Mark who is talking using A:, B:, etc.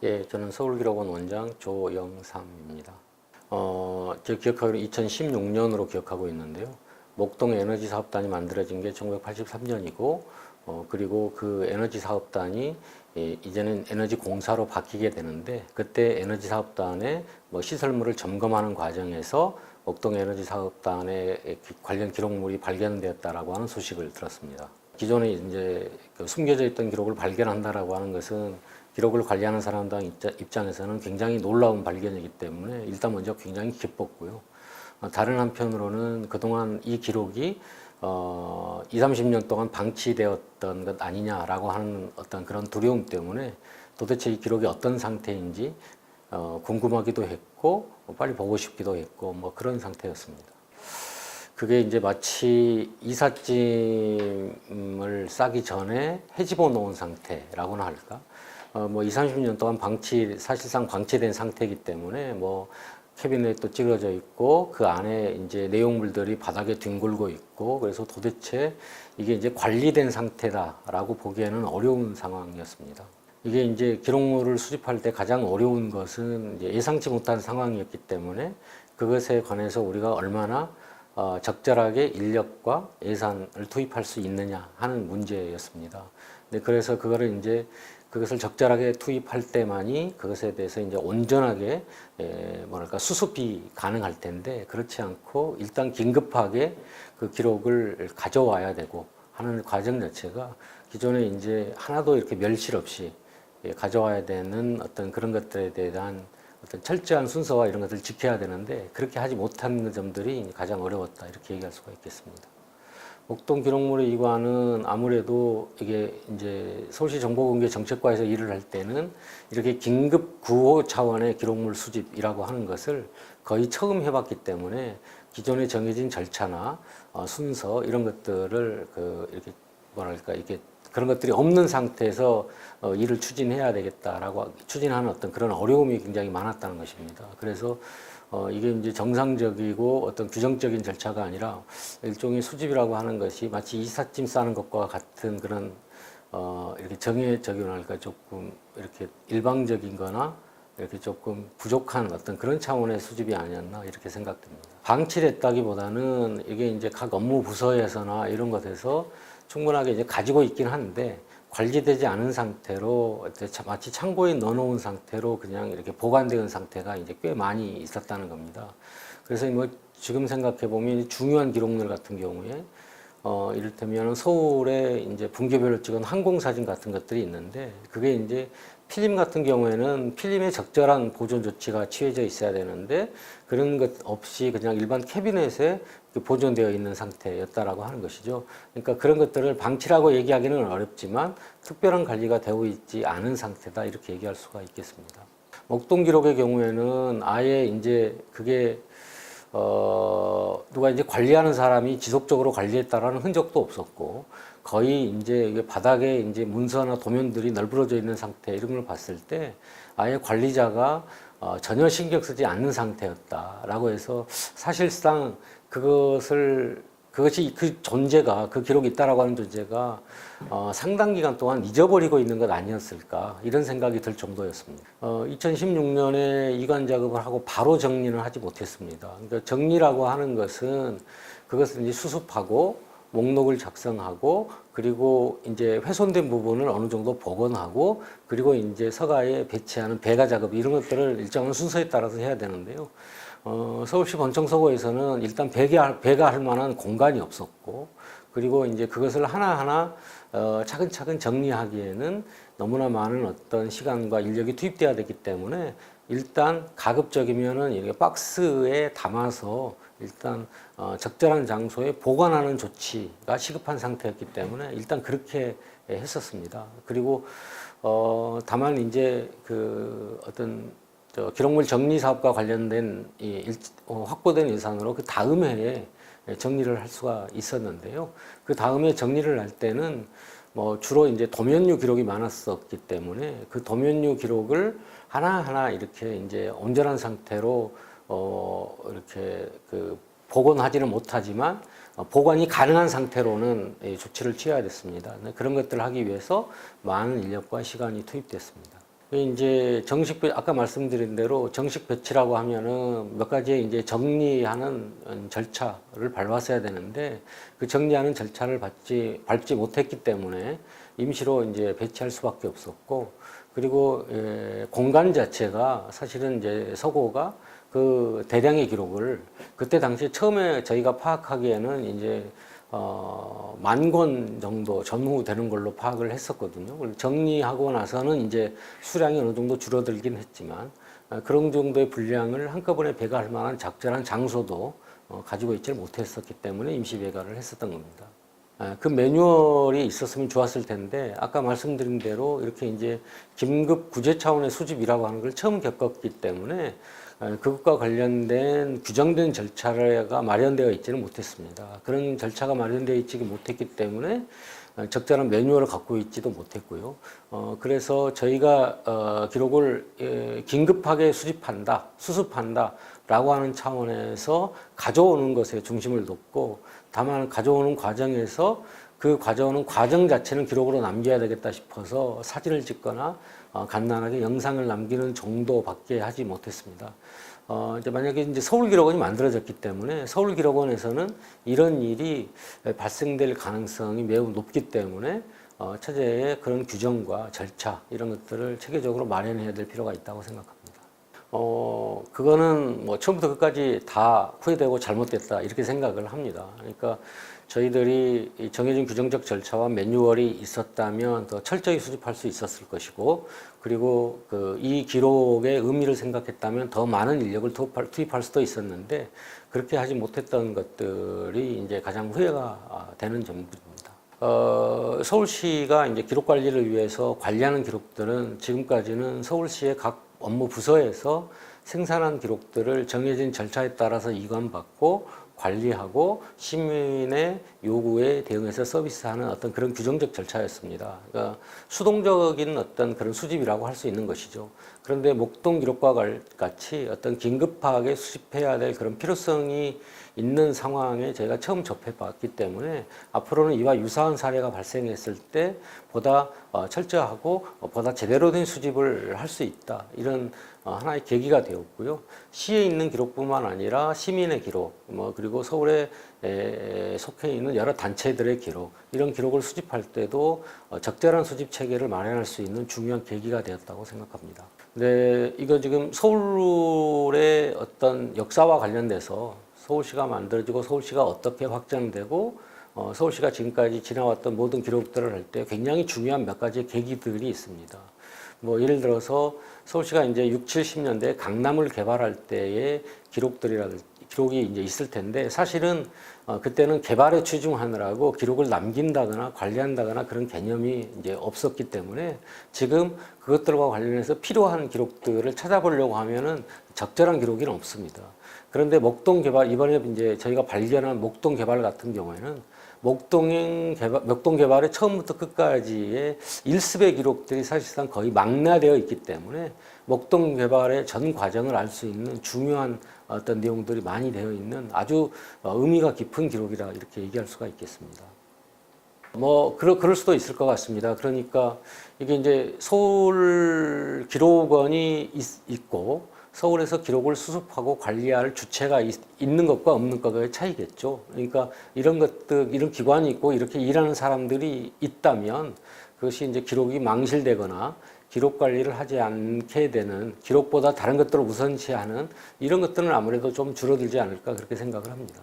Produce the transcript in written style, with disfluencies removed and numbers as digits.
A: 예, 저는 서울기록원 원장 조영삼입니다. 제가 기억하기로 2016년으로 기억하고 있는데요. 목동 에너지 사업단이 만들어진 게 1983년이고, 그리고 그 에너지 사업단이 이제는 에너지 공사로 바뀌게 되는데, 그때 에너지 사업단의 시설물을 점검하는 과정에서 목동 에너지 사업단의 관련 기록물이 발견되었다라고 하는 소식을 들었습니다. 기존에 이제 숨겨져 있던 기록을 발견한다라고 하는 것은 기록을 관리하는 사람들 입장에서는 굉장히 놀라운 발견이기 때문에 일단 먼저 굉장히 기뻤고요. 다른 한편으로는 그동안 이 기록이 20, 30년 동안 방치되었던 것 아니냐라고 하는 어떤 그런 두려움 때문에 도대체 이 기록이 어떤 상태인지 궁금하기도 했고 빨리 보고 싶기도 했고 그런 상태였습니다. 그게 이제 마치 이삿짐을 싸기 전에 헤집어 놓은 상태라고나 할까? 20, 30년 동안 사실상 방치된 상태이기 때문에 캐비넷도 찌그러져 있고 그 안에 이제 내용물들이 바닥에 뒹굴고 있고 그래서 도대체 이게 이제 관리된 상태다라고 보기에는 어려운 상황이었습니다. 이게 이제 기록물을 수집할 때 가장 어려운 것은 이제 예상치 못한 상황이었기 때문에 그것에 관해서 우리가 얼마나 적절하게 인력과 예산을 투입할 수 있느냐 하는 문제였습니다. 그래서 그것을 적절하게 투입할 때만이 그것에 대해서 이제 온전하게 수습이 가능할 텐데 그렇지 않고 일단 긴급하게 그 기록을 가져와야 되고 하는 과정 자체가 기존에 이제 하나도 이렇게 멸실 없이 가져와야 되는 어떤 그런 것들에 대한 어떤 철저한 순서와 이런 것들을 지켜야 되는데 그렇게 하지 못한 점들이 가장 어려웠다 이렇게 얘기할 수가 있겠습니다. 목동 기록물의 이관은 아무래도 이게 이제 서울시 정보공개 정책과에서 일을 할 때는 이렇게 긴급 구호 차원의 기록물 수집이라고 하는 것을 거의 처음 해봤기 때문에 기존에 정해진 절차나 순서 이런 것들을 이렇게 그런 것들이 없는 상태에서 일을 추진해야 되겠다라고 추진하는 어떤 그런 어려움이 굉장히 많았다는 것입니다. 그래서 이게 이제 정상적이고 어떤 규정적인 절차가 아니라 일종의 수집이라고 하는 것이 마치 이삿짐 싸는 것과 같은 그런 이렇게 정해적이랄까 조금 이렇게 일방적인 거나 이렇게 조금 부족한 어떤 그런 차원의 수집이 아니었나 이렇게 생각됩니다. 방치됐다기보다는 이게 이제 각 업무 부서에서나 이런 것에서 충분하게 이제 가지고 있긴 한데 관리되지 않은 상태로 마치 창고에 넣어놓은 상태로 그냥 이렇게 보관되는 상태가 이제 꽤 많이 있었다는 겁니다. 그래서 지금 생각해 보면 중요한 기록물 같은 경우에 이를테면 서울에 이제 분기별로 찍은 항공사진 같은 것들이 있는데 그게 이제 필름 같은 경우에는 필름에 적절한 보존 조치가 취해져 있어야 되는데 그런 것 없이 그냥 일반 캐비넷에 보존되어 있는 상태였다라고 하는 것이죠. 그러니까 그런 것들을 방치라고 얘기하기는 어렵지만 특별한 관리가 되어 있지 않은 상태다 이렇게 얘기할 수가 있겠습니다. 목동 기록의 경우에는 아예 이제 그게 누가 이제 관리하는 사람이 지속적으로 관리했다라는 흔적도 없었고 거의 이제 이게 바닥에 이제 문서나 도면들이 널브러져 있는 상태 이런 걸 봤을 때 아예 관리자가 전혀 신경 쓰지 않는 상태였다라고 해서 사실상 그것이 그 존재가 그 기록이 있다라고 하는 존재가 상당 기간 동안 잊어버리고 있는 것 아니었을까 이런 생각이 들 정도였습니다. 2016년에 이관 작업을 하고 바로 정리는 하지 못했습니다. 그러니까 정리라고 하는 것은 그것을 이제 수습하고 목록을 작성하고 그리고 이제 훼손된 부분을 어느 정도 복원하고 그리고 이제 서가에 배치하는 배가 작업 이런 것들을 일정한 순서에 따라서 해야 되는데요. 서울시 번청서고에서는 일단 배가 할 만한 공간이 없었고 그리고 이제 그것을 하나하나 차근차근 정리하기에는 너무나 많은 어떤 시간과 인력이 투입돼야 되기 때문에 일단 가급적이면은 이렇게 박스에 담아서 일단 적절한 장소에 보관하는 조치가 시급한 상태였기 때문에 일단 그렇게 했었습니다. 그리고 다만 이제 그 어떤 기록물 정리 사업과 관련된 확보된 예산으로 그 다음 해에 정리를 할 수가 있었는데요. 그 다음에 정리를 할 때는 주로 이제 도면류 기록이 많았었기 때문에 그 도면류 기록을 하나하나 이렇게 이제 온전한 상태로 이렇게 복원하지는 못하지만 보관이 가능한 상태로는 조치를 취해야 됐습니다. 그런 것들을 하기 위해서 많은 인력과 시간이 투입됐습니다. 이제 정식 아까 말씀드린 대로 정식 배치라고 하면은 몇 가지의 이제 정리하는 절차를 밟았어야 되는데 그 정리하는 절차를 밟지 못했기 때문에 임시로 이제 배치할 수밖에 없었고 그리고 공간 자체가 사실은 이제 서고가 그 대량의 기록을 그때 당시에 처음에 저희가 파악하기에는 이제 10,000권 정도 전후 되는 걸로 파악을 했었거든요. 정리하고 나서는 이제 수량이 어느 정도 줄어들긴 했지만 그런 정도의 분량을 한꺼번에 배가할 만한 적절한 장소도 가지고 있지를 못했었기 때문에 임시 배가를 했었던 겁니다. 그 매뉴얼이 있었으면 좋았을 텐데 아까 말씀드린 대로 이렇게 이제 긴급 구제 차원의 수집이라고 하는 걸 처음 겪었기 때문에 그것과 관련된 규정된 절차가 마련되어 있지는 못했습니다. 그런 절차가 마련되어 있지 못했기 때문에 적절한 매뉴얼을 갖고 있지도 못했고요. 그래서 저희가 기록을 긴급하게 수습한다 라고 하는 차원에서 가져오는 것에 중심을 뒀고 다만 가져오는 과정에서 그 가져오는 과정 자체는 기록으로 남겨야 되겠다 싶어서 사진을 찍거나 간단하게 영상을 남기는 정도밖에 하지 못했습니다. 이제 만약에 이제 서울기록원이 만들어졌기 때문에 서울기록원에서는 이런 일이 발생될 가능성이 매우 높기 때문에 차제의 그런 규정과 절차 이런 것들을 체계적으로 마련해야 될 필요가 있다고 생각합니다. 그거는 뭐 처음부터 끝까지 다 후회되고 잘못됐다 이렇게 생각을 합니다. 그러니까 저희들이 정해진 규정적 절차와 매뉴얼이 있었다면 더 철저히 수집할 수 있었을 것이고 그리고 이 기록의 의미를 생각했다면 더 많은 인력을 투입할 수도 있었는데 그렇게 하지 못했던 것들이 이제 가장 후회가 되는 점들입니다. 서울시가 이제 기록 관리를 위해서 관리하는 기록들은 지금까지는 서울시의 각 업무 부서에서 생산한 기록들을 정해진 절차에 따라서 이관받고 관리하고 시민의 요구에 대응해서 서비스하는 어떤 그런 규정적 절차였습니다. 그러니까 수동적인 어떤 그런 수집이라고 할 수 있는 것이죠. 그런데 목동 기록과 같이 어떤 긴급하게 수집해야 될 그런 필요성이 있는 상황에 저희가 처음 접해봤기 때문에 앞으로는 이와 유사한 사례가 발생했을 때 보다 철저하고 보다 제대로 된 수집을 할 수 있다. 이런 하나의 계기가 되었고요. 시에 있는 기록뿐만 아니라 시민의 기록, 그리고 서울에 속해 있는 여러 단체들의 기록, 이런 기록을 수집할 때도 적절한 수집 체계를 마련할 수 있는 중요한 계기가 되었다고 생각합니다. 근데 이거 지금 서울의 어떤 역사와 관련돼서 서울시가 만들어지고 서울시가 어떻게 확장되고 서울시가 지금까지 지나왔던 모든 기록들을 할 때 굉장히 중요한 몇 가지의 계기들이 있습니다. 뭐 예를 들어서 서울시가 이제 6, 70년대 강남을 개발할 때의 기록이 이제 있을 텐데 사실은 그때는 개발에 치중하느라고 기록을 남긴다거나 관리한다거나 그런 개념이 이제 없었기 때문에 지금 그것들과 관련해서 필요한 기록들을 찾아보려고 하면은 적절한 기록이 없습니다. 그런데 목동 개발, 이번에 이제 저희가 발견한 목동 개발 같은 경우에는 목동 개발의 처음부터 끝까지의 일습의 기록들이 사실상 거의 망라되어 있기 때문에 목동 개발의 전 과정을 알 수 있는 중요한 어떤 내용들이 많이 되어 있는 아주 의미가 깊은 기록이라 이렇게 얘기할 수가 있겠습니다. 그럴 수도 있을 것 같습니다. 그러니까 이게 이제 서울 기록원이 있고 서울에서 기록을 수습하고 관리할 주체가 있는 것과 없는 것의 차이겠죠. 그러니까 이런 기관이 있고 이렇게 일하는 사람들이 있다면 그것이 이제 기록이 망실되거나 기록 관리를 하지 않게 되는 기록보다 다른 것들을 우선시하는 이런 것들은 아무래도 좀 줄어들지 않을까 그렇게 생각을 합니다.